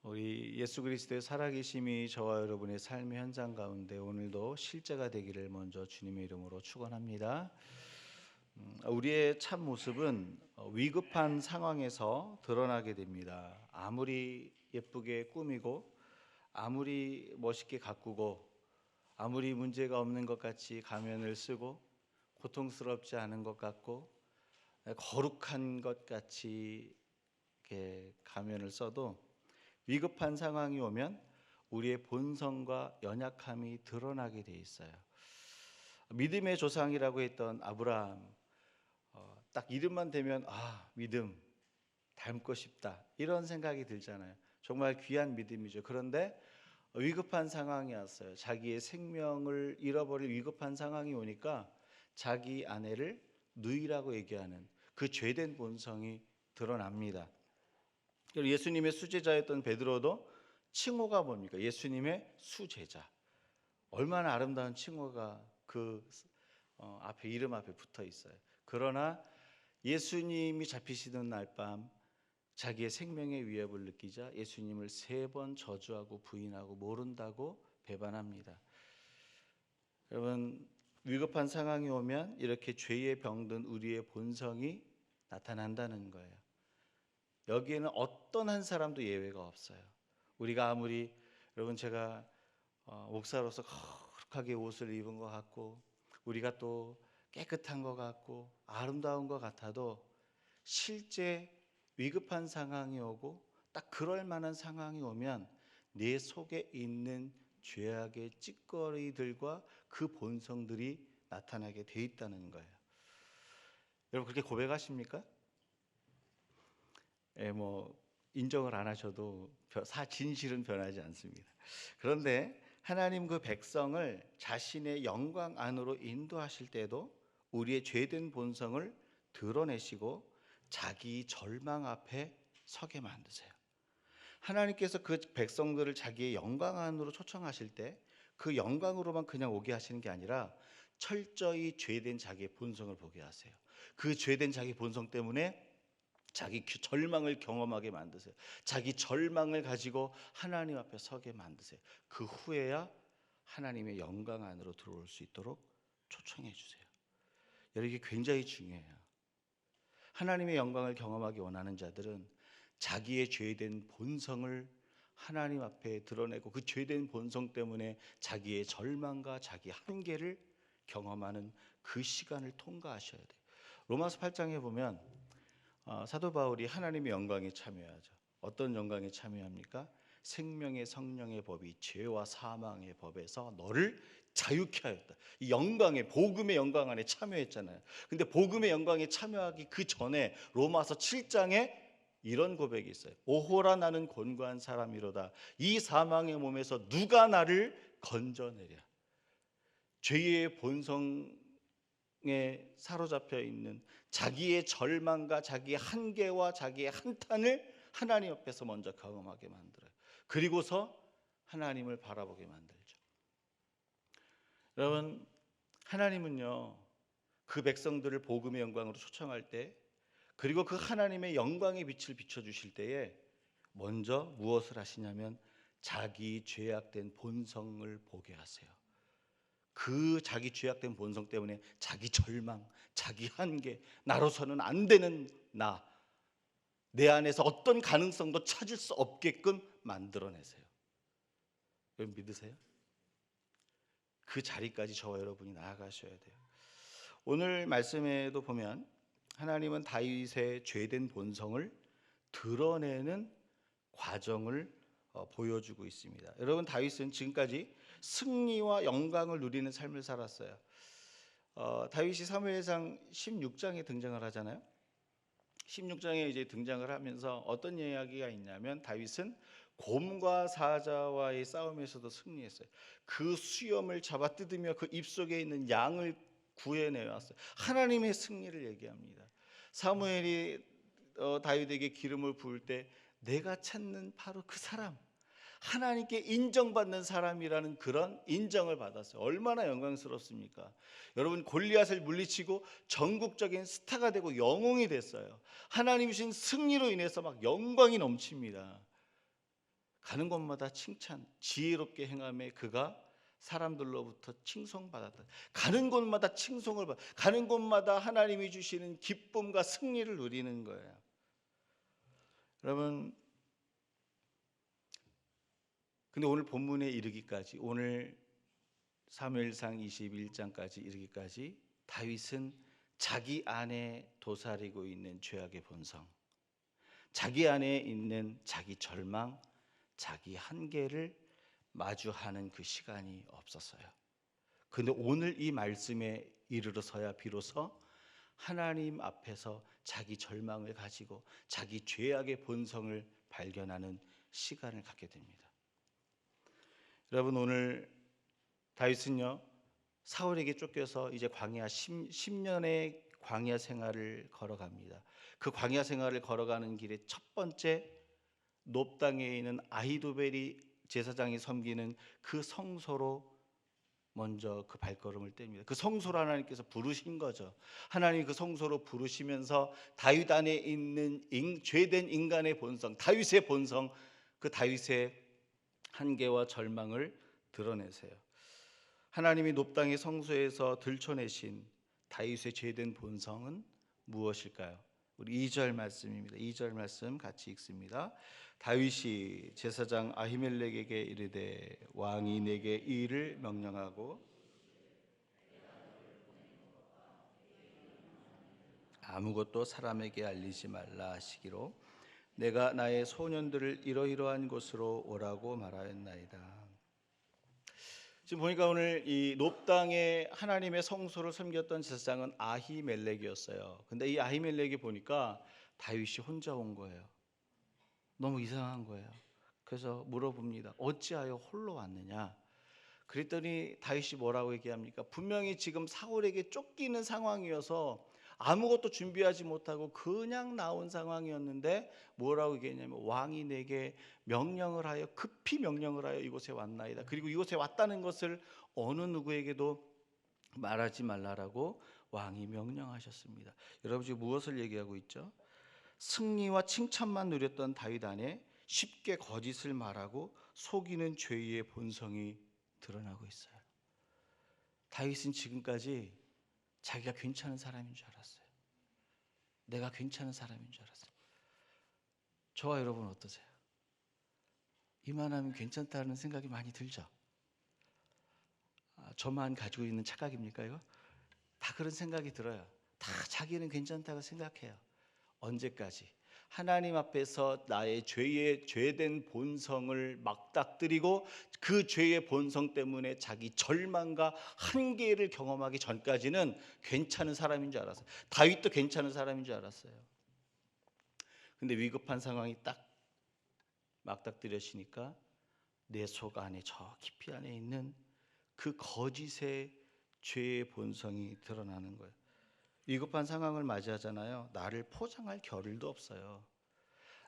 우리 예수 그리스도의 살아계심이 저와 여러분의 삶의 현장 가운데 오늘도 실제가 되기를 먼저 주님의 이름으로 축원합니다. 우리의 참 모습은 위급한 상황에서 드러나게 됩니다. 아무리 예쁘게 꾸미고 아무리 멋있게 가꾸고 아무리 문제가 없는 것 같이 가면을 쓰고 고통스럽지 않은 것 같고 거룩한 것 같이 이렇게 가면을 써도 위급한 상황이 오면 우리의 본성과 연약함이 드러나게 돼 있어요. 믿음의 조상이라고 했던 아브라함, 딱 이름만 대면 믿음 닮고 싶다 이런 생각이 들잖아요. 정말 귀한 믿음이죠. 그런데 위급한 상황이 왔어요. 자기의 생명을 잃어버릴 위급한 상황이 오니까 자기 아내를 누이라고 얘기하는 그 죄된 본성이 드러납니다. 예수님의 수제자였던 베드로도 칭호가 뭡니까? 예수님의 수제자. 얼마나 아름다운 칭호가 그 앞에 이름 앞에 붙어 있어요. 그러나 예수님이 잡히시던 날 밤 자기의 생명의 위협을 느끼자 예수님을 3번 저주하고 부인하고 모른다고 배반합니다. 여러분, 위급한 상황이 오면 이렇게 죄에 병든 우리의 본성이 나타난다는 거예요. 여기에는 어떤 한 사람도 예외가 없어요. 우리가 아무리 여러분 제가 목사로서 거룩하게 옷을 입은 것 같고 우리가 또 깨끗한 것 같고 아름다운 것 같아도 실제 위급한 상황이 오고 딱 그럴 만한 상황이 오면 내 속에 있는 죄악의 찌꺼리들과 그 본성들이 나타나게 돼 있다는 거예요. 여러분 그렇게 고백하십니까? 인정을 안 하셔도 진실은 변하지 않습니다. 그런데 하나님 그 백성을 자신의 영광 안으로 인도하실 때도 우리의 죄된 본성을 드러내시고 자기 절망 앞에 서게 만드세요. 하나님께서 그 백성들을 자기의 영광 안으로 초청하실 때 그 영광으로만 그냥 오게 하시는 게 아니라 철저히 죄된 자기의 본성을 보게 하세요. 그 죄된 자기 본성 때문에 자기 절망을 경험하게 만드세요. 자기 절망을 가지고 하나님 앞에 서게 만드세요. 그 후에야 하나님의 영광 안으로 들어올 수 있도록 초청해 주세요. 여러분 이게 굉장히 중요해요. 하나님의 영광을 경험하기 원하는 자들은 자기의 죄된 본성을 하나님 앞에 드러내고 그 죄된 본성 때문에 자기의 절망과 자기 한계를 경험하는 그 시간을 통과하셔야 돼요. 로마서 8장에 보면 사도 바울이 하나님의 영광에 참여하죠. 어떤 영광에 참여합니까? 생명의 성령의 법이 죄와 사망의 법에서 너를 자유케 하였다. 이 영광의 복음의 영광 안에 참여했잖아요. 근데 복음의 영광에 참여하기 그 전에 로마서 7장에 이런 고백이 있어요. 오호라 나는 곤고한 사람이로다. 이 사망의 몸에서 누가 나를 건져내랴. 죄의 본성에 사로잡혀 있는 자기의 절망과 자기의 한계와 자기의 한탄을 하나님 앞에서 먼저 경험하게 만들어요. 그리고서 하나님을 바라보게 만들죠. 여러분, 하나님은요 그 백성들을 복음의 영광으로 초청할 때 그리고 그 하나님의 영광의 빛을 비춰주실 때에 먼저 무엇을 하시냐면 자기 죄악된 본성을 보게 하세요. 그 자기 죄악된 본성 때문에 자기 절망, 자기 한계, 나로서는 안 되는 내 안에서 어떤 가능성도 찾을 수 없게끔 만들어내세요. 여러분 믿으세요? 그 자리까지 저와 여러분이 나아가셔야 돼요. 오늘 말씀에도 보면 하나님은 다윗의 죄된 본성을 드러내는 과정을 보여주고 있습니다. 여러분 다윗은 지금까지 승리와 영광을 누리는 삶을 살았어요. 다윗이 사무엘상 16장에 등장을 하잖아요. 16장에 이제 등장을 하면서 어떤 이야기가 있냐면 다윗은 곰과 사자와의 싸움에서도 승리했어요. 그 수염을 잡아 뜯으며 그 입속에 있는 양을 구해내왔어요. 하나님의 승리를 얘기합니다. 사무엘이 다윗에게 기름을 부을 때 내가 찾는 바로 그 사람, 하나님께 인정받는 사람이라는 그런 인정을 받았어요. 얼마나 영광스럽습니까? 여러분 골리앗을 물리치고 전국적인 스타가 되고 영웅이 됐어요. 하나님 주신 승리로 인해서 막 영광이 넘칩니다. 가는 곳마다 칭찬, 지혜롭게 행함에 그가 사람들로부터 칭송받았다. 가는 곳마다 칭송을 받, 가는 곳마다 하나님이 주시는 기쁨과 승리를 누리는 거예요. 여러분, 근데 오늘 본문에 이르기까지, 오늘 사무엘상 21장까지 이르기까지 다윗은 자기 안에 도사리고 있는 죄악의 본성, 자기 안에 있는 자기 절망, 자기 한계를 마주하는 그 시간이 없었어요. 그런데 오늘 이 말씀에 이르러서야 비로소 하나님 앞에서 자기 절망을 가지고 자기 죄악의 본성을 발견하는 시간을 갖게 됩니다. 여러분, 오늘 다윗은요, 사울에게 쫓겨서 이제 광야 10년의 광야 생활을 걸어갑니다. 그 광야 생활을 걸어가는 길에 첫 번째 놉 땅에 있는 아히도벨이 제사장이 섬기는 그 성소로 먼저 그 발걸음을 뗍니다. 그 성소를 하나님께서 부르신 거죠. 하나님이 그 성소로 부르시면서 다윗 안에 있는 죄된 인간의 본성, 다윗의 본성, 그 다윗의 한계와 절망을 드러내세요. 하나님이 놉 땅의 성소에서 들춰내신 다윗의 죄된 본성은 무엇일까요? 우리 2절 말씀입니다. 2절 말씀 같이 읽습니다. 다윗이 제사장 아히멜렉에게 이르되 왕이 내게 이 일을 명령하고 아무것도 사람에게 알리지 말라 하시기로 내가 나의 소년들을 이러이러한 곳으로 오라고 말하였나이다. 지금 보니까 오늘 이 놉 땅에 하나님의 성소를 섬겼던 제사장은 아히멜렉이었어요. 근데 이 아히멜렉이 보니까 다윗이 혼자 온 거예요. 너무 이상한 거예요. 그래서 물어봅니다. 어찌하여 홀로 왔느냐? 그랬더니 다윗이 뭐라고 얘기합니까? 분명히 지금 사울에게 쫓기는 상황이어서 아무것도 준비하지 못하고 그냥 나온 상황이었는데 뭐라고 얘기했냐면 왕이 내게 명령을 하여 급히 명령을 하여 이곳에 왔나이다. 그리고 이곳에 왔다는 것을 어느 누구에게도 말하지 말라라고 왕이 명령하셨습니다. 여러분 지금 무엇을 얘기하고 있죠? 승리와 칭찬만 누렸던 다윗 안에 쉽게 거짓을 말하고 속이는 죄의 본성이 드러나고 있어요. 다윗은 지금까지 자기가 괜찮은 사람인 줄 알았어요. 내가 괜찮은 사람인 줄 알았어요. 저와 여러분 어떠세요? 이만하면 괜찮다는 생각이 많이 들죠? 저만 가지고 있는 착각입니까 이거? 다 그런 생각이 들어요. 다 자기는 괜찮다고 생각해요. 언제까지? 하나님 앞에서 나의 죄된 본성을 막닥뜨리고 그 죄의 본성 때문에 자기 절망과 한계를 경험하기 전까지는 괜찮은 사람인 줄 알았어요. 다윗도 괜찮은 사람인 줄 알았어요. 근데 위급한 상황이 딱 막닥뜨려지니까 내 속 안에 저 깊이 안에 있는 그 거짓의 죄의 본성이 드러나는 거예요. 위급한 상황을 맞이하잖아요. 나를 포장할 겨를도 없어요.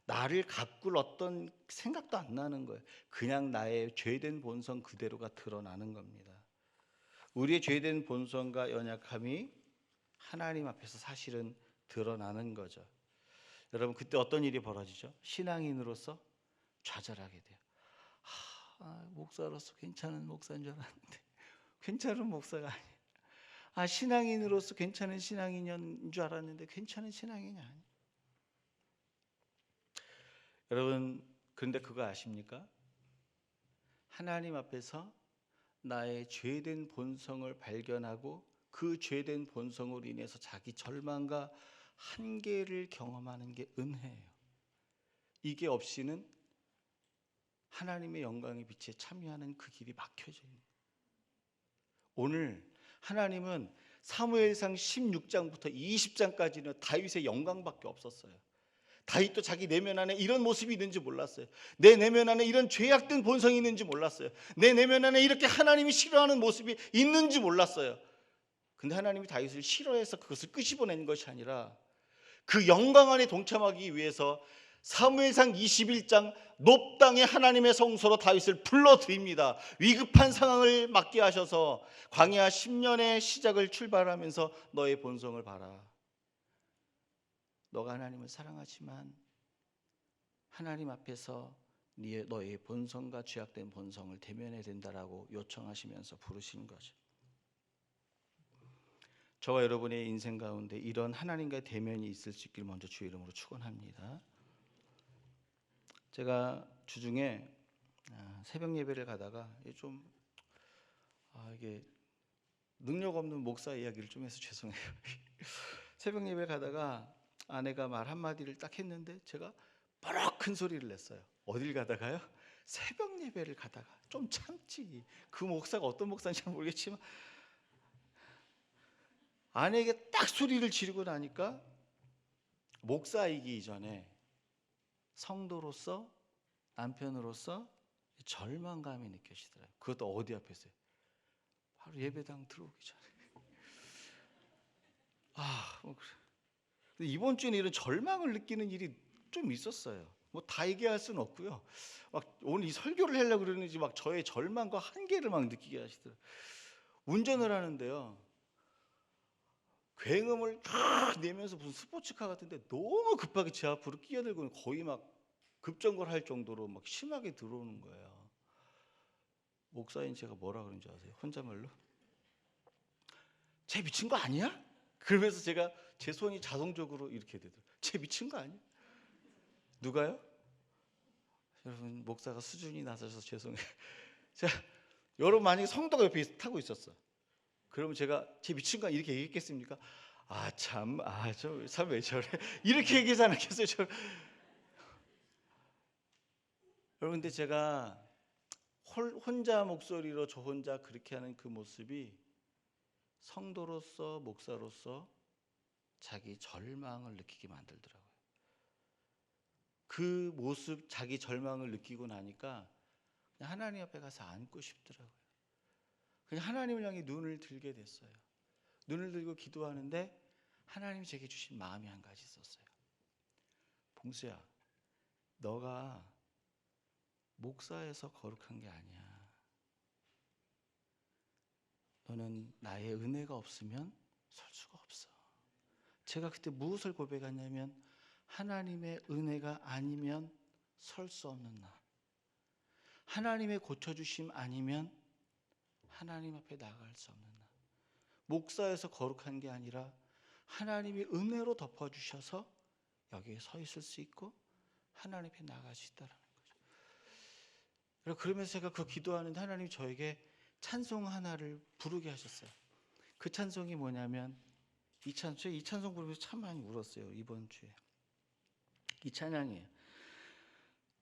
나를 가꿀 어떤 생각도 안 나는 거예요. 그냥 나의 죄된 본성 그대로가 드러나는 겁니다. 우리의 죄된 본성과 연약함이 하나님 앞에서 사실은 드러나는 거죠. 여러분 그때 어떤 일이 벌어지죠? 신앙인으로서 좌절하게 돼요. 목사로서 괜찮은 목사인 줄 알았는데 괜찮은 목사가 아니에요. 신앙인으로서 괜찮은 신앙인인 줄 알았는데 괜찮은 신앙인이 아니에요. 여러분 그런데 그거 아십니까? 하나님 앞에서 나의 죄된 본성을 발견하고 그 죄된 본성으로 인해서 자기 절망과 한계를 경험하는 게 은혜예요. 이게 없이는 하나님의 영광의 빛에 참여하는 그 길이 막혀져요. 오늘 하나님은 사무엘상 16장부터 20장까지는 다윗의 영광밖에 없었어요. 다윗도 자기 내면 안에 이런 모습이 있는지 몰랐어요. 내 내면 안에 이런 죄악된 본성이 있는지 몰랐어요. 내 내면 안에 이렇게 하나님이 싫어하는 모습이 있는지 몰랐어요. 근데 하나님이 다윗을 싫어해서 그것을 끄집어낸 것이 아니라 그 영광 안에 동참하기 위해서 사무엘상 21장 놉 땅의 하나님의 성소로 다윗을 불러들입니다. 위급한 상황을 맞게 하셔서 광야 10년의 시작을 출발하면서 너의 본성을 봐라. 너가 하나님을 사랑하지만 하나님 앞에서 너의 본성과 죄악된 본성을 대면해야 된다라고 요청하시면서 부르시는 거죠. 저와 여러분의 인생 가운데 이런 하나님과의 대면이 있을 수 있길 먼저 주의 이름으로 축원합니다. 제가 주중에 새벽 예배를 가다가 이게 능력 없는 목사 이야기를 좀 해서 죄송해요. 새벽 예배 가다가 아내가 말 한마디를 딱 했는데 제가 버럭 큰 소리를 냈어요. 어딜 가다가요? 새벽 예배를 가다가. 좀 참지. 그 목사가 어떤 목사인지 모르겠지만 아내에게 딱 소리를 지르고 나니까 목사이기 이전에 성도로서, 남편으로서 절망감이 느껴지더라고요. 그것도 어디 앞에서요? 바로 예배당 들어오기 전에. 근데 이번 주에는 이런 절망을 느끼는 일이 좀 있었어요. 뭐 다 얘기할 수는 없고요. 막 오늘 이 설교를 하려고 그러는지 막 저의 절망과 한계를 막 느끼게 하시더라고요. 운전을 하는데요. 굉음을 탁 내면서 무슨 스포츠카 같은데 너무 급하게 제 앞으로 끼어들고 거의 막 급정거를 할 정도로 막 심하게 들어오는 거예요. 목사인 제가 뭐라 그런지 아세요? 혼잣말로? 쟤 미친 거 아니야? 그러면서 제가 제 손이 자동적으로 이렇게 되더라고요. 쟤 미친 거 아니야? 누가요? 여러분 목사가 수준이 낮아서 죄송해요. 자, 여러분 만약에 성도가 옆에 타고 있었어. 그러면 제가 쟤 미친 거 이렇게 얘기했겠습니까? 저 참 왜 저래? 이렇게 얘기하지 않았겠어요? 여러분 근데 제가 혼자 목소리로 저 혼자 그렇게 하는 그 모습이 성도로서 목사로서 자기 절망을 느끼게 만들더라고요. 그 모습 자기 절망을 느끼고 나니까 그냥 하나님 앞에 가서 앉고 싶더라고요. 그냥 하나님을 향해 눈을 들게 됐어요. 눈을 들고 기도하는데 하나님이 제게 주신 마음이 한 가지 있었어요. 봉수야, 너가 목사에서 거룩한 게 아니야. 너는 나의 은혜가 없으면 설 수가 없어. 제가 그때 무엇을 고백하냐면 하나님의 은혜가 아니면 설 수 없는 나. 하나님의 고쳐주심 아니면 하나님 앞에 나갈 수 없는 나. 목사에서 거룩한 게 아니라 하나님이 은혜로 덮어주셔서 여기에 서 있을 수 있고 하나님 앞에 나갈 수 있다는 거죠. 그러면서 제가 그 기도하는데 하나님이 저에게 찬송 하나를 부르게 하셨어요. 그 찬송이 뭐냐면 이 찬송 부르면서 참 많이 울었어요. 이번 주에. 이 찬양이에요.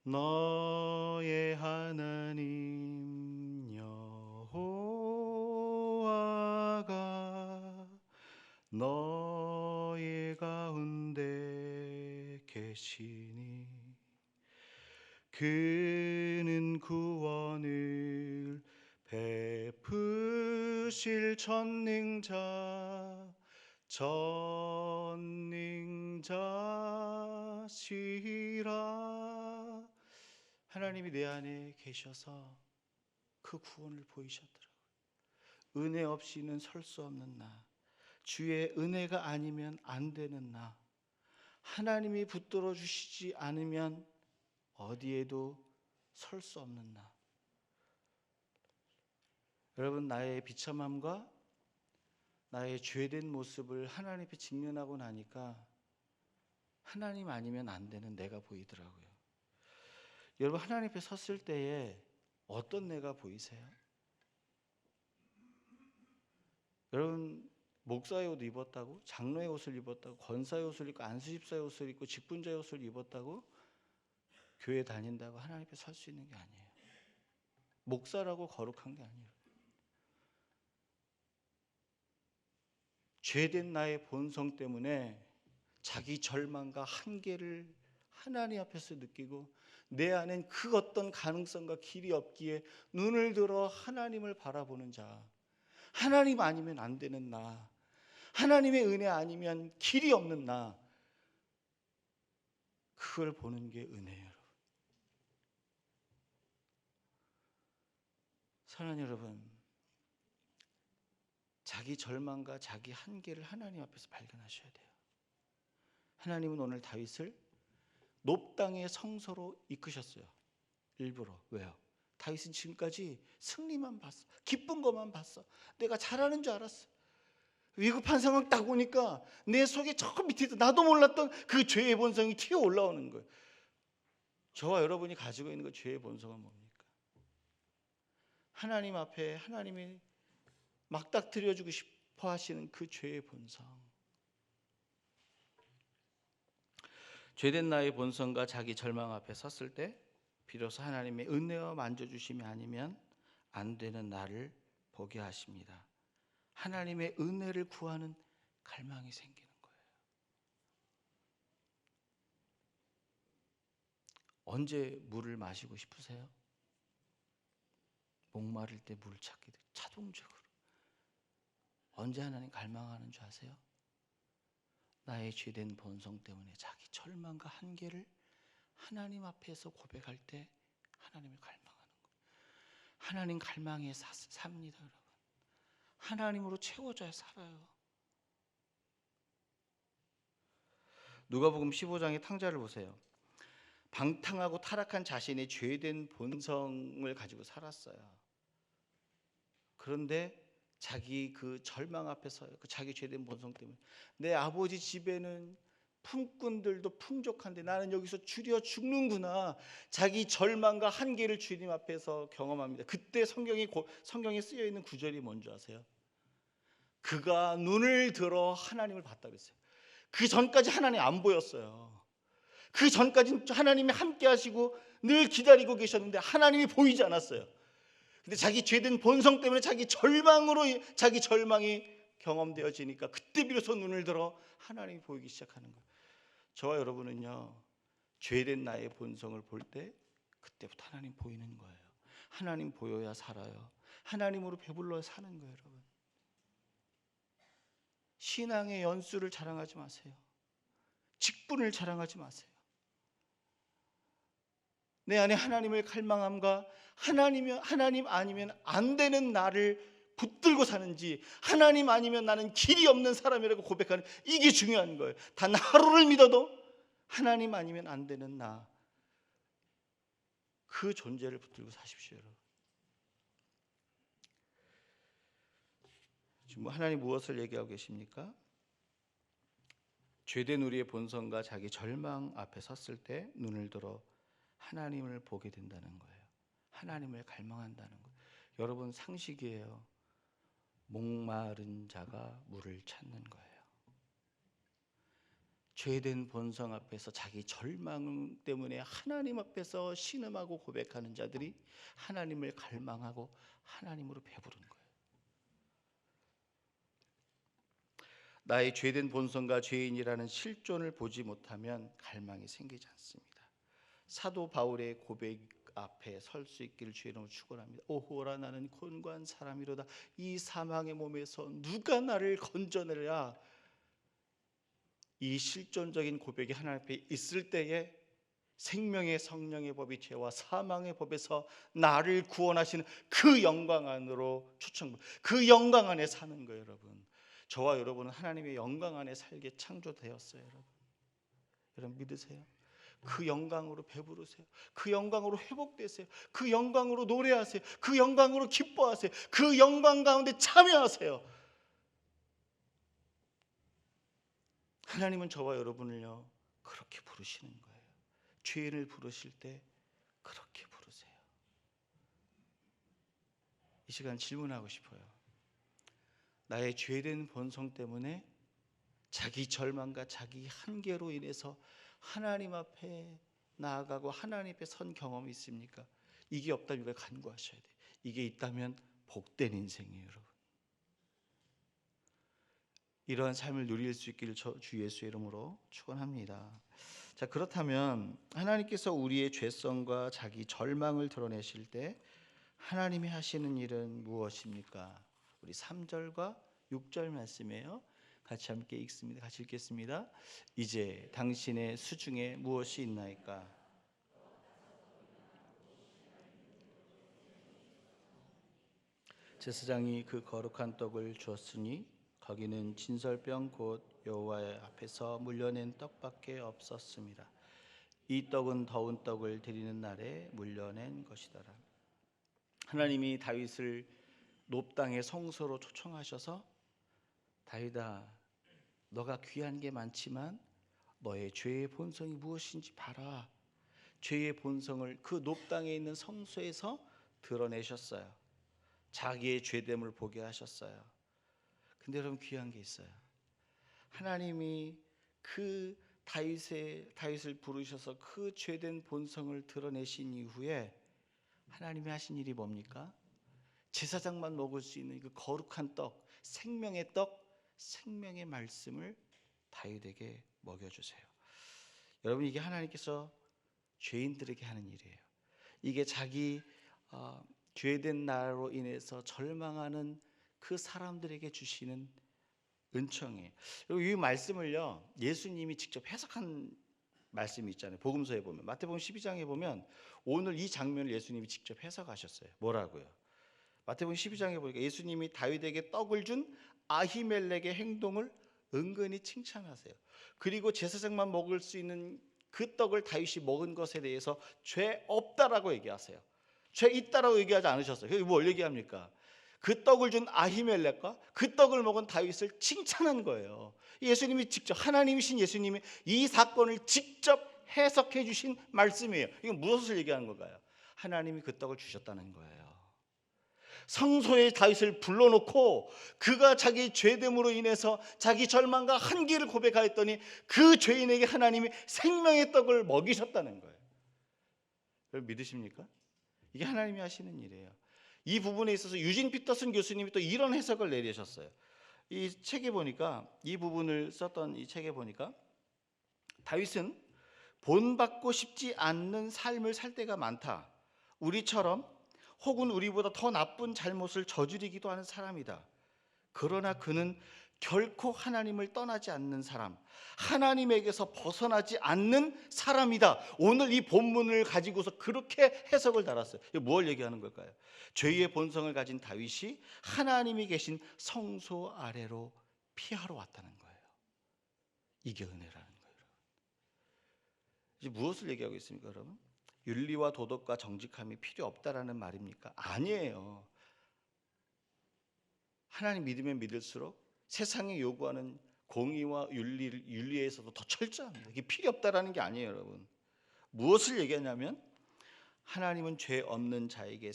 너의 하나님 여호와가 너의 가운데 계시니 그는 구원을 베푸실 전능자시라. 하나님이 내 안에 계셔서 그 구원을 보이셨더라고요. 은혜 없이는 설 수 없는 나, 주의 은혜가 아니면 안 되는 나, 하나님이 붙들어 주시지 않으면 어디에도 설 수 없는 나. 여러분 나의 비참함과 나의 죄된 모습을 하나님 앞에 직면하고 나니까 하나님 아니면 안 되는 내가 보이더라고요. 여러분 하나님 앞에 섰을 때에 어떤 내가 보이세요? 여러분 목사의 옷을 입었다고, 장로의 옷을 입었다고, 권사의 옷을 입고 안수집사의 옷을 입고 직분자의 옷을 입었다고 교회 다닌다고 하나님 앞에 설 수 있는 게 아니에요. 목사라고 거룩한 게 아니에요. 죄된 나의 본성 때문에 자기 절망과 한계를 하나님 앞에서 느끼고 내 안엔 그 어떤 가능성과 길이 없기에 눈을 들어 하나님을 바라보는 자, 하나님 아니면 안 되는 나, 하나님의 은혜 아니면 길이 없는 나, 그걸 보는 게 은혜예요. 사랑하는 여러분, 자기 절망과 자기 한계를 하나님 앞에서 발견하셔야 돼요. 하나님은 오늘 다윗을 높 땅의 성소로 이끄셨어요. 일부러. 왜요? 다윗은 지금까지 승리만 봤어. 기쁜 것만 봤어. 내가 잘하는 줄 알았어. 위급한 상황 딱 오니까 내 속에 저 밑에서 나도 몰랐던 그 죄의 본성이 튀어 올라오는 거예요. 저와 여러분이 가지고 있는 그 죄의 본성은 뭡니까? 하나님 앞에 하나님이 막닥뜨려주고 싶어 하시는 그 죄의 본성. 죄된 나의 본성과 자기 절망 앞에 섰을 때 비로소 하나님의 은혜와 만져주심이 아니면 안 되는 나를 보게 하십니다. 하나님의 은혜를 구하는 갈망이 생기는 거예요. 언제 물을 마시고 싶으세요? 목마를 때 물 찾기 자동적으로. 언제 하나님 갈망하는 줄 아세요? 나의 죄된 본성 때문에 자기 절망과 한계를 하나님 앞에서 고백할 때 하나님을 갈망하는 거예요. 하나님 갈망에 삽니다, 여러분. 하나님으로 채워져야 살아요. 누가복음 15장의 탕자를 보세요. 방탕하고 타락한 자신의 죄된 본성을 가지고 살았어요. 그런데 자기 그 절망 앞에서 그 자기 죄된 본성 때문에 내 아버지 집에는 품꾼들도 풍족한데 나는 여기서 줄여 죽는구나. 자기 절망과 한계를 주님 앞에서 경험합니다. 그때 성경에 쓰여 있는 구절이 뭔지 아세요? 그가 눈을 들어 하나님을 봤다 그랬어요. 그 전까지 하나님 안 보였어요. 그 전까지는 하나님이 함께 하시고 늘 기다리고 계셨는데 하나님이 보이지 않았어요. 근데 자기 죄된 본성 때문에 자기 절망이 경험되어지니까 그때 비로소 눈을 들어 하나님이 보이기 시작하는 거예요. 저와 여러분은요, 죄된 나의 본성을 볼 때 그때부터 하나님 보이는 거예요. 하나님 보여야 살아요. 하나님으로 배불러 사는 거예요, 여러분. 신앙의 연수를 자랑하지 마세요. 직분을 자랑하지 마세요. 내 안에 하나님을 갈망함과 하나님 아니면 안 되는 나를 붙들고 사는지, 하나님 아니면 나는 길이 없는 사람이라고 고백하는, 이게 중요한 거예요. 단 하루를 믿어도 하나님 아니면 안 되는 나, 그 존재를 붙들고 사십시오, 여러분. 지금 하나님 무엇을 얘기하고 계십니까? 죄된 우리의 본성과 자기 절망 앞에 섰을 때 눈을 들어 하나님을 보게 된다는 거예요. 하나님을 갈망한다는 거예요. 여러분, 상식이에요. 목마른 자가 물을 찾는 거예요. 죄된 본성 앞에서 자기 절망 때문에 하나님 앞에서 신음하고 고백하는 자들이 하나님을 갈망하고 하나님으로 배부른 거예요. 나의 죄된 본성과 죄인이라는 실존을 보지 못하면 갈망이 생기지 않습니다. 사도 바울의 고백 앞에 설 수 있기를 주의 이름으로 축원합니다. 오호라, 나는 곤고한 사람이로다. 이 사망의 몸에서 누가 나를 건져내랴. 이 실존적인 고백이 하나님 앞에 있을 때에 생명의 성령의 법이 죄와 사망의 법에서 나를 구원하시는 그 영광 안으로 그 영광 안에 사는 거예요, 여러분. 저와 여러분은 하나님의 영광 안에 살게 창조되었어요, 여러분. 여러분 믿으세요? 그 영광으로 배부르세요. 그 영광으로 회복되세요. 그 영광으로 노래하세요. 그 영광으로 기뻐하세요. 그 영광 가운데 참여하세요. 하나님은 저와 여러분을요, 그렇게 부르시는 거예요. 죄인을 부르실 때 그렇게 부르세요. 이 시간 질문하고 싶어요. 나의 죄된 본성 때문에 자기 절망과 자기 한계로 인해서 하나님 앞에 나아가고 하나님 앞에 선 경험이 있습니까? 이게 없다면 이걸 간구하셔야 돼요. 이게 있다면 복된 인생이에요, 여러분. 이러한 삶을 누릴 수 있기를 주 예수의 이름으로 축원합니다. 자, 그렇다면 하나님께서 우리의 죄성과 자기 절망을 드러내실 때 하나님이 하시는 일은 무엇입니까? 우리 3절과 6절 말씀이에요. 같이 함께 읽습니다. 같이 읽겠습니다. 이제 당신의 수중에 무엇이 있나이까? 제사장이 그 거룩한 떡을 주었으니 거기는 진설병 곧 여호와의 앞에서 물려낸 떡밖에 없었습니다. 이 떡은 더운 떡을 드리는 날에 물려낸 것이더라. 하나님이 다윗을 높당의 성소로 초청하셔서 다윗아, 너가 귀한 게 많지만 너의 죄의 본성이 무엇인지 봐라. 죄의 본성을 그 높당에 있는 성소에서 드러내셨어요. 자기의 죄됨을 보게 하셨어요. 근데 여러분, 귀한 게 있어요. 하나님이 그 다윗을 부르셔서 그 죄된 본성을 드러내신 이후에 하나님이 하신 일이 뭡니까? 제사장만 먹을 수 있는 그 거룩한 떡, 생명의 떡, 생명의 말씀을 다윗에게 먹여주세요. 여러분, 이게 하나님께서 죄인들에게 하는 일이에요. 이게 자기 죄된 나로 인해서 절망하는 그 사람들에게 주시는 은총이에요. 이 말씀을요, 예수님이 직접 해석한 말씀이 있잖아요. 복음서에 보면, 마태복음 12장에 보면 오늘 이 장면을 예수님이 직접 해석하셨어요. 뭐라고요? 마태복음 12장에 보니까 예수님이 다윗에게 떡을 준 아히멜렉의 행동을 은근히 칭찬하세요. 그리고 제사장만 먹을 수 있는 그 떡을 다윗이 먹은 것에 대해서 죄 없다라고 얘기하세요. 죄 있다라고 얘기하지 않으셨어요. 그게 뭘 얘기합니까? 그 떡을 준 아히멜렉과 그 떡을 먹은 다윗을 칭찬한 거예요. 예수님이 직접, 하나님이신 예수님이 이 사건을 직접 해석해 주신 말씀이에요. 이건 무엇을 얘기하는 건가요? 하나님이 그 떡을 주셨다는 거예요. 성소에 다윗을 불러놓고 그가 자기 죄됨으로 인해서 자기 절망과 한계를 고백하였더니 그 죄인에게 하나님이 생명의 떡을 먹이셨다는 거예요. 여러분, 믿으십니까? 이게 하나님이 하시는 일이에요. 이 부분에 있어서 유진 피터슨 교수님이 또 이런 해석을 내리셨어요. 이 책에 보니까, 이 부분을 썼던 이 책에 보니까 다윗은 본받고 싶지 않는 삶을 살 때가 많다. 우리처럼 혹은 우리보다 더 나쁜 잘못을 저지르기도 하는 사람이다. 그러나 그는 결코 하나님을 떠나지 않는 사람, 하나님에게서 벗어나지 않는 사람이다. 오늘 이 본문을 가지고서 그렇게 해석을 달았어요. 이거 뭘 얘기하는 걸까요? 죄의 본성을 가진 다윗이 하나님이 계신 성소 아래로 피하러 왔다는 거예요. 이게 은혜라는 거예요. 이제 무엇을 얘기하고 있습니까, 여러분? 윤리와 도덕과 정직함이 필요 없다라는 말입니까? 아니에요. 하나님 믿으면 믿을수록 세상이 요구하는 공의와 윤리에서도 더 철저합니다. 이게 필요 없다라는 게 아니에요, 여러분. 무엇을 얘기하냐면 하나님은 죄 없는 자에게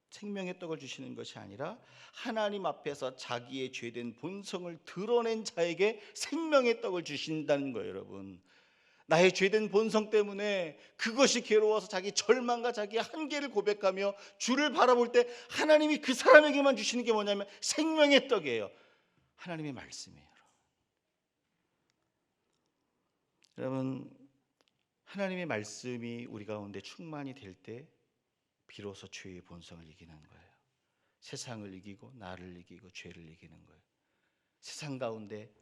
생명의 떡을 주시는 것이 아니라 하나님 앞에서 자기의 죄된 본성을 드러낸 자에게 생명의 떡을 주신다는 거예요, 여러분. 나의 죄된 본성 때문에 그것이 괴로워서 자기 절망과 자기의 한계를 고백하며 주를 바라볼 때 하나님이 그 사람에게만 주시는 게 뭐냐면 생명의 떡이에요. 하나님의 말씀이에요. 여러분, 하나님의 말씀이 우리 가운데 충만이 될 때 비로소 죄의 본성을 이기는 거예요. 세상을 이기고 나를 이기고 죄를 이기는 거예요. 세상 가운데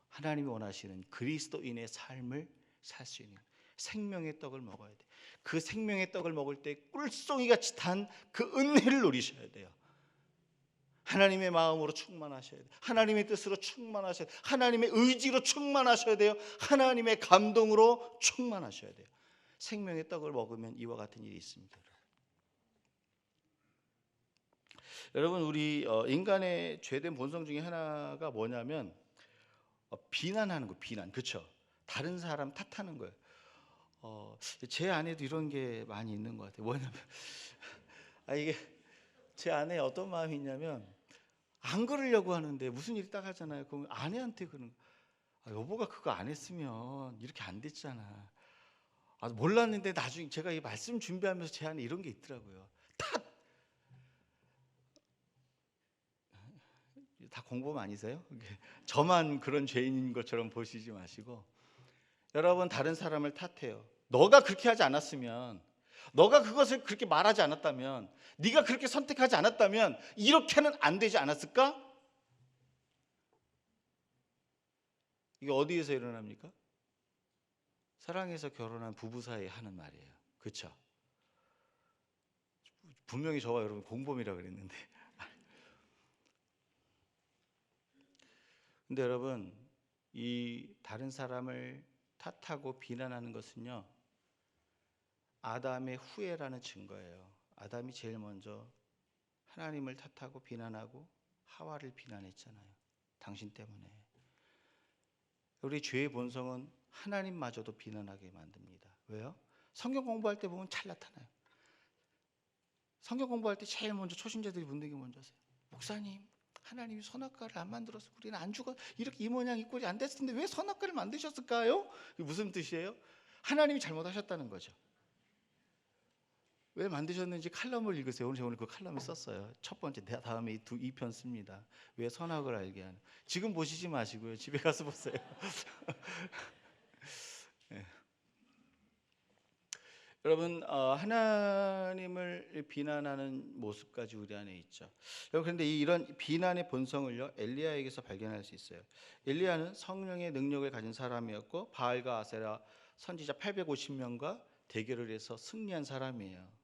하나님이 원하시는 그리스도인의 삶을 살 수 있는 생명의 떡을 먹어야 돼. 그 생명의 떡을 먹을 때 꿀송이같이 단 그 은혜를 누리셔야 돼요. 하나님의 마음으로 충만하셔야 돼요. 하나님의 뜻으로 충만하셔야 돼요. 하나님의 의지로 충만하셔야 돼요. 하나님의 감동으로 충만하셔야 돼요. 생명의 떡을 먹으면 이와 같은 일이 있습니다. 여러분, 우리 인간의 죄된 본성 중에 하나가 뭐냐면 비난하는 거, 비난. 그렇죠? 다른 사람 탓하는 거예요. 제 안에도 이런 게 많이 있는 것 같아요. 뭐냐면 이게 제 안에 어떤 마음이 있냐면 안 그러려고 하는데 무슨 일이 딱 하잖아요. 그럼 아내한테 그러는 거예요. 여보가 그거 안 했으면 이렇게 안 됐잖아. 몰랐는데 나중에 제가 이 말씀 준비하면서 제 안에 이런 게 있더라고요. 다 공범 아니세요? 저만 그런 죄인인 것처럼 보시지 마시고 여러분, 다른 사람을 탓해요. 너가 그렇게 하지 않았으면, 너가 그것을 그렇게 말하지 않았다면, 네가 그렇게 선택하지 않았다면 이렇게는 안 되지 않았을까? 이게 어디에서 일어납니까? 사랑해서 결혼한 부부 사이에 하는 말이에요. 그렇죠? 분명히 저와 여러분 공범이라 그랬는데 근데 여러분, 이 다른 사람을 탓하고 비난하는 것은요, 아담의 후예라는 증거예요. 아담이 제일 먼저 하나님을 탓하고 비난하고 하와를 비난했잖아요. 당신 때문에. 우리 죄의 본성은 하나님마저도 비난하게 만듭니다. 왜요? 성경 공부할 때 보면 잘 나타나요. 성경 공부할 때 제일 먼저 초신자들이 묻는 게 뭔지 아세요? 목사님, 하나님이 선악과를 안 만들어서 우리는 안 죽어 이렇게 이 모양 이 꼴이 안 됐을 텐데 왜 선악과를 만드셨을까요? 이게 무슨 뜻이에요? 하나님이 잘못하셨다는 거죠. 왜 만드셨는지 칼럼을 읽으세요. 오늘 그 칼럼을 썼어요. 첫 번째, 다음에 이 편 씁니다. 왜 선악을 알게 하는. 지금 보시지 마시고요. 집에 가서 보세요. 네. 여러분, 하나님을 비난하는 모습까지 우리 안에 있죠. 그런데 이런 비난의 본성을요, 엘리야에게서 발견할 수 있어요. 엘리야는 성령의 능력을 가진 사람이었고 바알과 아세라 선지자 850명과 대결을 해서 승리한 사람이에요.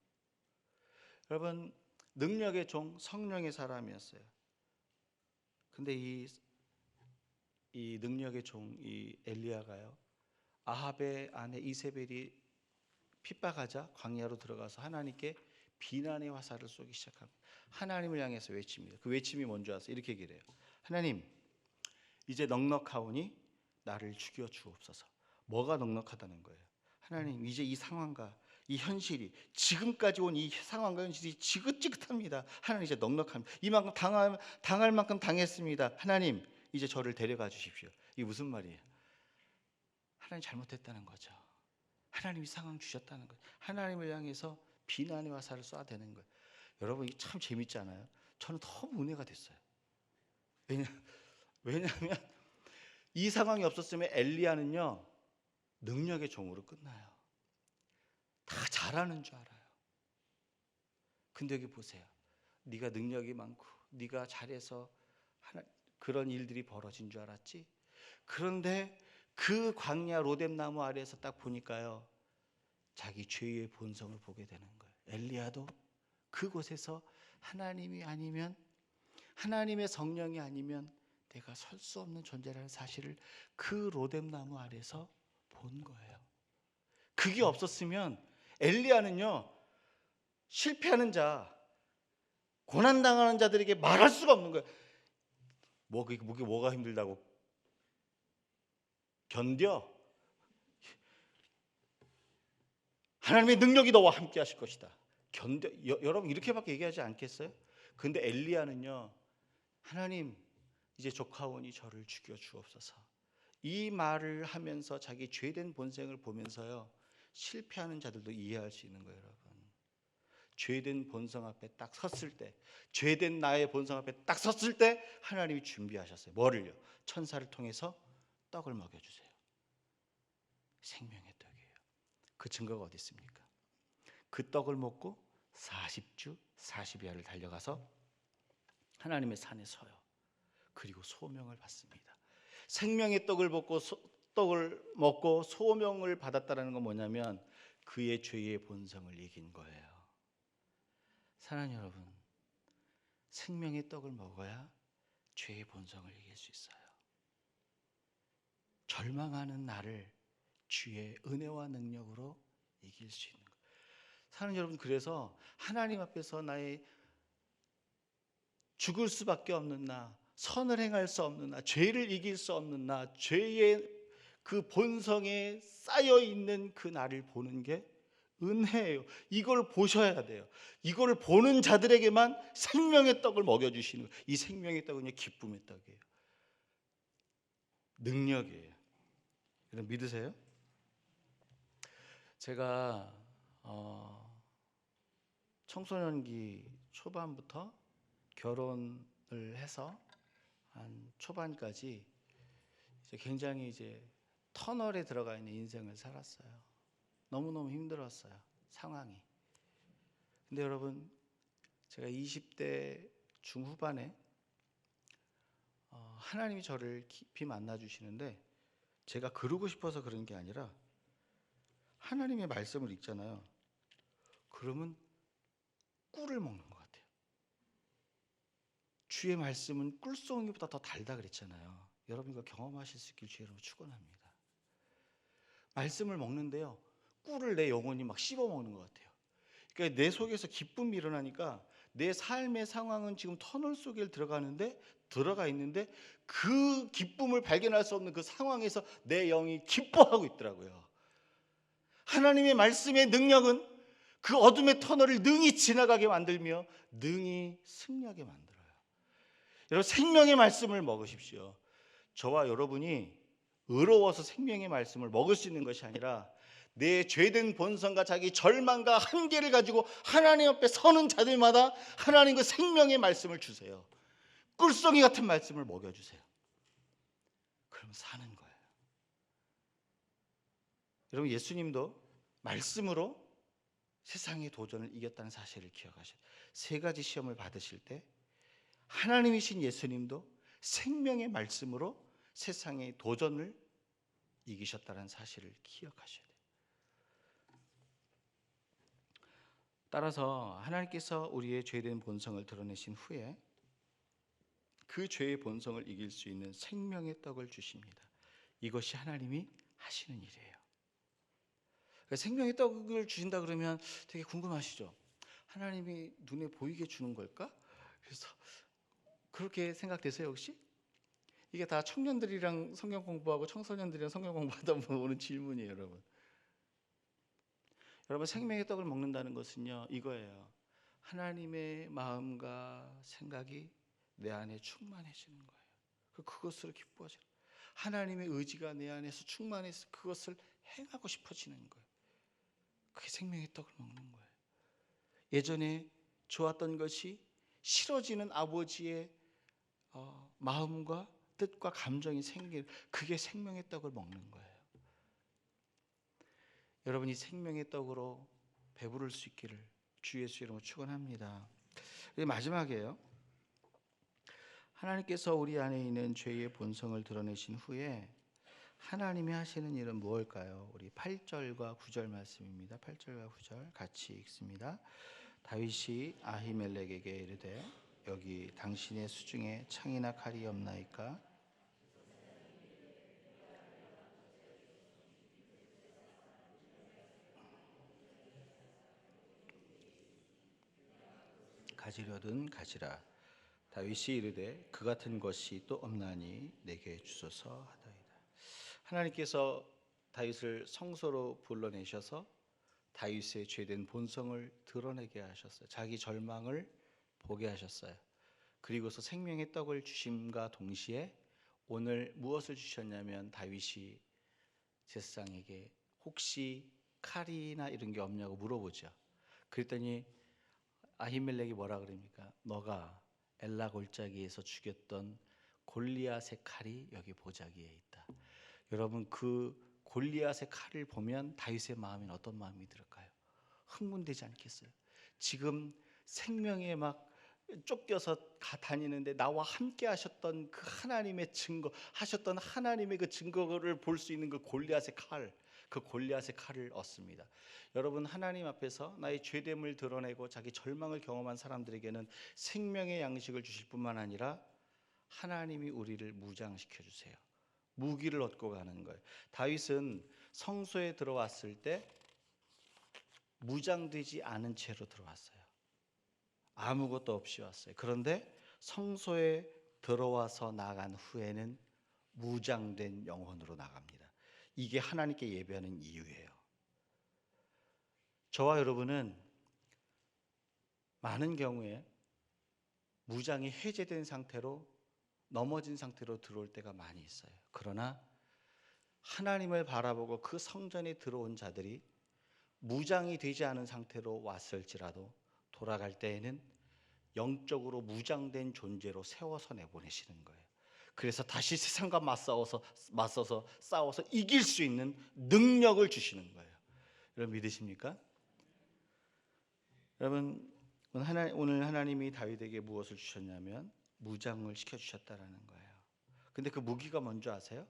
여러분, 능력의 종 성령의 사람이었어요. 근데 이 능력의 종 이 엘리야가요, 아합의 아내 이세벨이 핍박하자 광야로 들어가서 하나님께 비난의 화살을 쏘기 시작합니다. 하나님을 향해서 외칩니다. 그 외침이 뭔지 아세요? 이렇게 얘기를 해요. 하나님, 이제 넉넉하오니 나를 죽여 주옵소서. 뭐가 넉넉하다는 거예요? 하나님, 이제 이 상황과 이 현실이, 지금까지 온 이 상황과 현실이 지긋지긋합니다. 하나님, 이제 넉넉합니다. 이만큼 당할 만큼 당했습니다. 하나님, 이제 저를 데려가 주십시오. 이게 무슨 말이에요? 하나님 잘못했다는 거죠. 하나님이 상황 주셨다는 거예요. 하나님을 향해서 비난의 화살을 쏴대는 거예요. 여러분, 이게 참 재밌지 않아요? 저는 너무 은혜가 됐어요. 왜냐하면 이 상황이 없었으면 엘리야는요, 능력의 종으로 끝나요. 다 잘하는 줄 알아요. 근데 여기 보세요. 네가 능력이 많고 네가 잘해서 그런 일들이 벌어진 줄 알았지? 그런데 그 광야 로뎀나무 아래에서 딱 보니까요, 자기 죄의 본성을 보게 되는 거예요. 엘리야도 그곳에서 하나님이 아니면, 하나님의 성령이 아니면 내가 설 수 없는 존재라는 사실을 그 로뎀나무 아래에서 본 거예요. 그게 없었으면 엘리야는요, 실패하는 자, 고난당하는 자들에게 말할 수가 없는 거예요. 그게 뭐가 힘들다고 견뎌? 하나님의 능력이 너와 함께 하실 것이다. 견뎌. 여러분, 이렇게밖에 얘기하지 않겠어요? 근데 엘리야는요, 하나님, 이제 조카오니 저를 죽여 주옵소서. 이 말을 하면서 자기 죄된 본성을 보면서요, 실패하는 자들도 이해할 수 있는 거예요. 여러분, 죄된 본성 앞에 딱 섰을 때, 죄된 나의 본성 앞에 딱 섰을 때 하나님이 준비하셨어요. 뭐를요? 천사를 통해서 떡을 먹여주세요. 생명의 떡이에요. 그 증거가 어디 있습니까? 그 떡을 먹고 40주 40야를 달려가서 하나님의 산에 서요. 그리고 소명을 받습니다. 생명의 떡을 먹고 소명을 받았다는 건 뭐냐면 그의 죄의 본성을 이긴 거예요. 사랑하는 여러분, 생명의 떡을 먹어야 죄의 본성을 이길 수 있어요. 절망하는 나를 주의 은혜와 능력으로 이길 수 있는 거예요. 사랑하는 여러분, 그래서 하나님 앞에서 나의 죽을 수밖에 없는 나, 선을 행할 수 없는 나, 죄를 이길 수 없는 나, 죄의 그 본성에 쌓여 있는 그 나를 보는 게 은혜예요. 이걸 보셔야 돼요. 이걸 보는 자들에게만 생명의 떡을 먹여주시는 거예요. 이 생명의 떡은요, 기쁨의 떡이에요. 능력이에요. 여러분, 믿으세요? 제가 청소년기 초반부터 결혼을 해서 한 초반까지 굉장히 터널에 들어가 있는 인생을 살았어요. 너무너무 힘들었어요, 상황이. 근데 여러분, 제가 20대 중후반에 하나님이 저를 깊이 만나 주시는데, 제가 그러고 싶어서 그런 게 아니라 하나님의 말씀을 읽잖아요. 그러면 꿀을 먹는 것 같아요. 주의 말씀은 꿀송이보다 더 달다 그랬잖아요. 여러분, 이거 경험하실 수 있길 주의 이름으로 축원합니다. 말씀을 먹는데요, 꿀을 내 영혼이 막 씹어먹는 것 같아요. 그러니까 내 속에서 기쁨이 일어나니까 내 삶의 상황은 지금 터널 속에 들어가 있는데 그 기쁨을 발견할 수 없는 그 상황에서 내 영이 기뻐하고 있더라고요. 하나님의 말씀의 능력은 그 어둠의 터널을 능히 지나가게 만들며 능히 승리하게 만들어요. 여러분, 생명의 말씀을 먹으십시오. 저와 여러분이 의로워서 생명의 말씀을 먹을 수 있는 것이 아니라 내 죄된 본성과 자기 절망과 한계를 가지고 하나님 앞에 서는 자들마다 하나님 그 생명의 말씀을 주세요. 꿀송이 같은 말씀을 먹여주세요. 그럼 사는 거예요. 여러분, 예수님도 말씀으로 세상의 도전을 이겼다는 사실을 기억하셔야 돼요. 세 가지 시험을 받으실 때 하나님이신 예수님도 생명의 말씀으로 세상의 도전을 이기셨다는 사실을 기억하셔야 돼요. 따라서 하나님께서 우리의 죄된 본성을 드러내신 후에 그 죄의 본성을 이길 수 있는 생명의 떡을 주십니다. 이것이 하나님이 하시는 일이에요. 그러니까 생명의 떡을 주신다 그러면 되게 궁금하시죠? 하나님이 눈에 보이게 주는 걸까? 그래서 그렇게 생각되세요 혹시? 이게 다 청년들이랑 성경 공부하고 청소년들이랑 성경 공부하다 보면 오는 질문이에요, 여러분. 여러분, 생명의 떡을 먹는다는 것은요, 이거예요. 하나님의 마음과 생각이 내 안에 충만해지는 거예요. 그것으로 기뻐하시는 거예요. 하나님의 의지가 내 안에서 충만해서 그것을 행하고 싶어지는 거예요. 그게 생명의 떡을 먹는 거예요. 예전에 좋았던 것이 싫어지는 아버지의 마음과 뜻과 감정이 생기는, 그게 생명의 떡을 먹는 거예요. 여러분이 생명의 떡으로 배부를 수 있기를 주 예수 이름으로 축원합니다. 마지막이에요. 하나님께서 우리 안에 있는 죄의 본성을 드러내신 후에 하나님이 하시는 일은 무엇일까요? 우리 8절과 9절 말씀입니다. 8절과 9절 같이 읽습니다. 다윗이 아히멜렉에게 이르되 여기 당신의 수중에 창이나 칼이 없나이까? 가지려든 가지라. 다윗이 이르되 그 같은 것이 또 없나니 내게 주소서 하더이다. 하나님께서 다윗을 성소로 불러내셔서 다윗의 죄된 본성을 드러내게 하셨어요. 자기 절망을 보게 하셨어요. 그리고서 생명의 떡을 주심과 동시에 오늘 무엇을 주셨냐면 다윗이 제사장에게 혹시 칼이나 이런 게 없냐고 물어보죠. 그랬더니 아히멜렉이 뭐라 그럽니까? 너가 엘라 골짜기에서 죽였던 골리앗의 칼이 여기 보자기에 있다. 여러분, 그 골리앗의 칼을 보면 다윗의 마음엔 어떤 마음이 들을까요? 흥분되지 않겠어요? 지금 생명에 막 쫓겨서 다니는데 나와 함께 하셨던 그 하나님의 증거, 하셨던 하나님의 그 증거를 볼 수 있는 그 골리앗의 칼, 그 골리앗의 칼을 얻습니다. 여러분, 하나님 앞에서 나의 죄됨을 드러내고 자기 절망을 경험한 사람들에게는 생명의 양식을 주실 뿐만 아니라 하나님이 우리를 무장시켜 주세요. 무기를 얻고 가는 거예요. 다윗은 성소에 들어왔을 때 무장되지 않은 채로 들어왔어요. 아무것도 없이 왔어요. 그런데 성소에 들어와서 나간 후에는 무장된 영혼으로 나갑니다. 이게 하나님께 예배하는 이유예요. 저와 여러분은 많은 경우에 무장이 해제된 상태로 넘어진 상태로 들어올 때가 많이 있어요. 그러나 하나님을 바라보고 그 성전에 들어온 자들이 무장이 되지 않은 상태로 왔을지라도 돌아갈 때에는 영적으로 무장된 존재로 세워서 내보내시는 거예요. 그래서 다시 세상과 맞서서 싸워서 이길 수 있는 능력을 주시는 거예요. 여러분, 믿으십니까? 여러분, 오늘 하나님이 다윗에게 무엇을 주셨냐면 무장을 시켜주셨다라는 거예요. 근데 그 무기가 뭔지 아세요?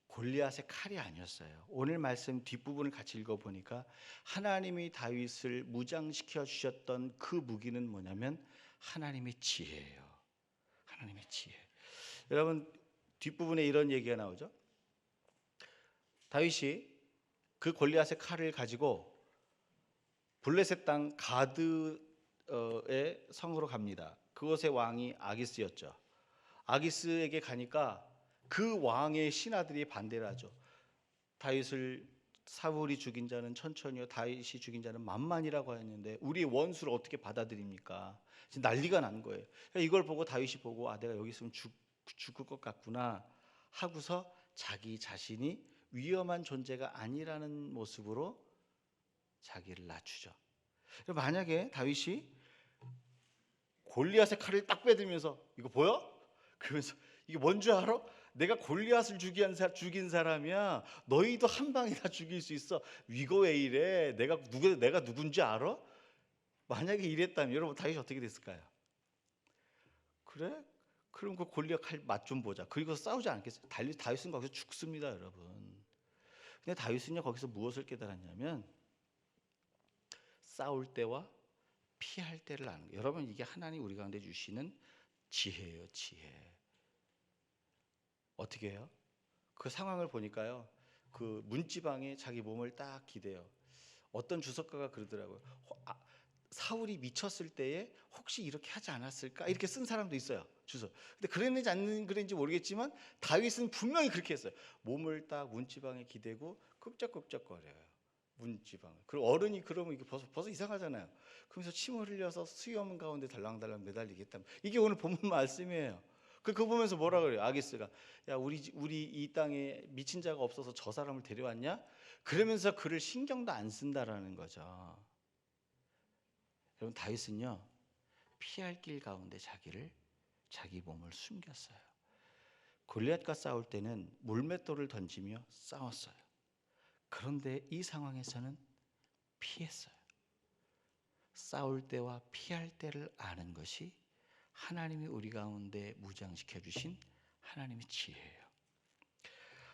골리앗의 칼이 아니었어요. 오늘 말씀 뒷부분을 같이 읽어보니까 하나님이 다윗을 무장시켜 주셨던 그 무기는 뭐냐면 하나님의 지혜예요. 하나님의 지혜. 여러분, 뒷부분에 이런 얘기가 나오죠. 다윗이 그 골리앗의 칼을 가지고 블레셋 땅 가드의 성으로 갑니다. 그곳의 왕이 아기스였죠. 아기스에게 가니까 그 왕의 신하들이 반대를 하죠. 다윗을 사울이 죽인 자는 천천히요 다윗이 죽인 자는 만만이라고 하였는데 우리의 원수를 어떻게 받아들입니까? 지금 난리가 난 거예요. 이걸 보고 다윗이 보고 내가 여기 있으면 죽을 것 같구나 하고서 자기 자신이 위험한 존재가 아니라는 모습으로 자기를 낮추죠. 만약에 다윗이 골리앗의 칼을 딱 빼들면서 이거 보여? 그러면서 이게 뭔 줄 알아? 내가 골리앗을 죽인 사람이야. 너희도 한 방에 다 죽일 수 있어. 이거 왜 이래? 내가 누군지 알아? 만약에 이랬다면 여러분 다윗이 어떻게 됐을까요? 그래? 그럼 그 골리앗 칼 맛 좀 보자. 그리고 싸우지 않겠어요? 다윗은 거기서 죽습니다, 여러분. 근데 다윗은요 거기서 무엇을 깨달았냐면 싸울 때와 피할 때를 아는 거예요. 여러분 이게 하나님 우리 가운데 주시는 지혜예요, 지혜. 어떻게 해요? 그 상황을 보니까요. 그 문지방에 자기 몸을 딱 기대요. 어떤 주석가가 그러더라고요. 사울이 미쳤을 때에 혹시 이렇게 하지 않았을까? 이렇게 쓴 사람도 있어요. 주석. 근데 그랬는지 안 그랬는지 모르겠지만 다윗은 분명히 그렇게 했어요. 몸을 딱 문지방에 기대고 끄적끄적거려요. 문지방을. 그리고 어른이 그러면 이게 벌써 이상하잖아요. 그러면서 침을 흘려서 수염 가운데 달랑달랑 매달리겠다. 이게 오늘 본문 말씀이에요. 그거 보면서 뭐라 그래요? 아기스가 야 우리 이 땅에 미친 자가 없어서 저 사람을 데려왔냐? 그러면서 그를 신경도 안 쓴다라는 거죠. 여러분 다윗은요 피할 길 가운데 자기 몸을 숨겼어요. 골리앗과 싸울 때는 물맷돌을 던지며 싸웠어요. 그런데 이 상황에서는 피했어요. 싸울 때와 피할 때를 아는 것이 하나님이 우리 가운데 무장시켜 주신 하나님의 지혜예요.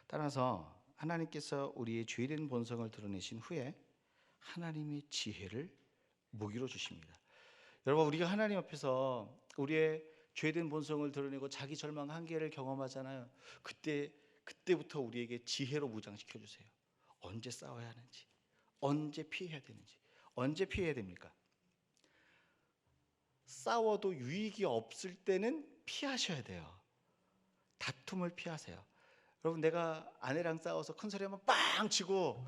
따라서 하나님께서 우리의 죄된 본성을 드러내신 후에 하나님의 지혜를 무기로 주십니다. 여러분 우리가 하나님 앞에서 우리의 죄된 본성을 드러내고 자기 절망 한계를 경험하잖아요. 그때부터 우리에게 지혜로 무장시켜 주세요. 언제 싸워야 하는지, 언제 피해야 되는지. 언제 피해야 됩니까? 싸워도 유익이 없을 때는 피하셔야 돼요. 다툼을 피하세요. 여러분 내가 아내랑 싸워서 큰 소리 한번 빵 치고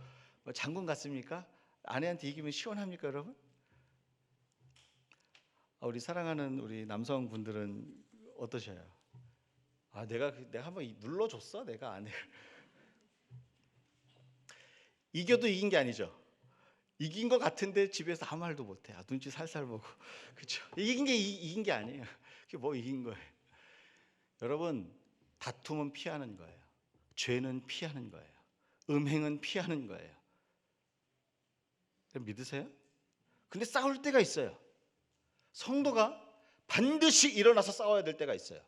장군 같습니까? 아내한테 이기면 시원합니까 여러분? 우리 사랑하는 우리 남성분들은 어떠셔요? 내가 한번 눌러줬어? 내가 아내를 이겨도 이긴 게 아니죠. 이긴 것 같은데 집에서 아무 말도 못해. 눈치 살살 보고 그렇죠. 이긴 게 아니에요. 그게 뭐 이긴 거예요. 여러분 다툼은 피하는 거예요. 죄는 피하는 거예요. 음행은 피하는 거예요. 믿으세요? 근데 싸울 때가 있어요. 성도가 반드시 일어나서 싸워야 될 때가 있어요.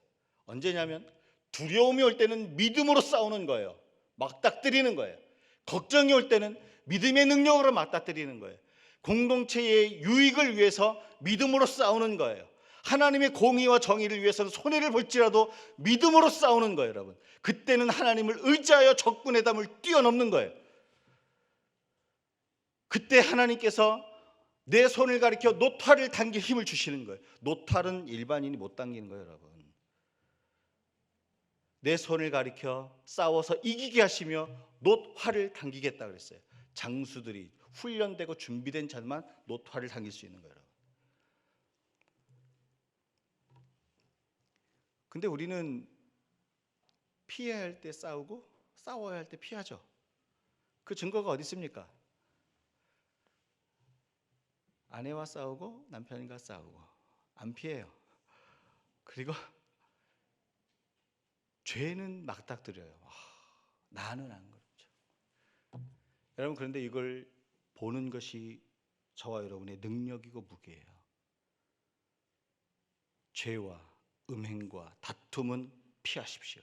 언제냐면 두려움이 올 때는 믿음으로 싸우는 거예요. 맞닥뜨리는 거예요. 걱정이 올 때는 믿음의 능력으로 맞닥뜨리는 거예요. 공동체의 유익을 위해서 믿음으로 싸우는 거예요. 하나님의 공의와 정의를 위해서는 손해를 볼지라도 믿음으로 싸우는 거예요, 여러분. 그때는 하나님을 의지하여 적군의 담을 뛰어넘는 거예요. 그때 하나님께서 내 손을 가리켜 노타를 당길 힘을 주시는 거예요. 노타는 일반인이 못 당기는 거예요, 여러분. 내 손을 가리켜 싸워서 이기게 하시며 노화를 당기겠다 그랬어요. 장수들이 훈련되고 준비된 자만 노화를 당길 수 있는 거예요. 근데 우리는 피해야 할 때 싸우고 싸워야 할 때 피하죠. 그 증거가 어디 있습니까? 아내와 싸우고 남편과 싸우고 안 피해요. 그리고 죄는 맞닥뜨려요. 나는 안 그렇죠. 여러분 그런데 이걸 보는 것이 저와 여러분의 능력이고 무게예요. 죄와 음행과 다툼은 피하십시오.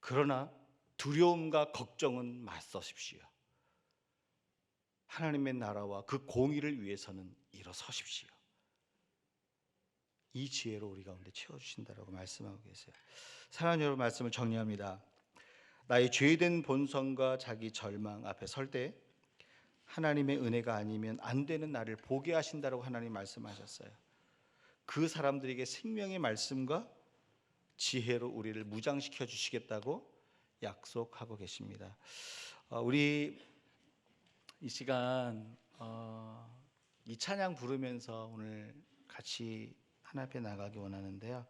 그러나 두려움과 걱정은 맞서십시오. 하나님의 나라와 그 공의를 위해서는 일어서십시오. 이 지혜로 우리 가운데 채워주신다라고 말씀하고 계세요. 사랑하는 여러분 말씀을 정리합니다. 나의 죄된 본성과 자기 절망 앞에 설 때 하나님의 은혜가 아니면 안 되는 나를 보게 하신다라고 하나님 말씀하셨어요. 그 사람들에게 생명의 말씀과 지혜로 우리를 무장시켜 주시겠다고 약속하고 계십니다. 우리 이 시간 이 찬양 부르면서 오늘 같이 하나님 앞에 나가기 원하는데요.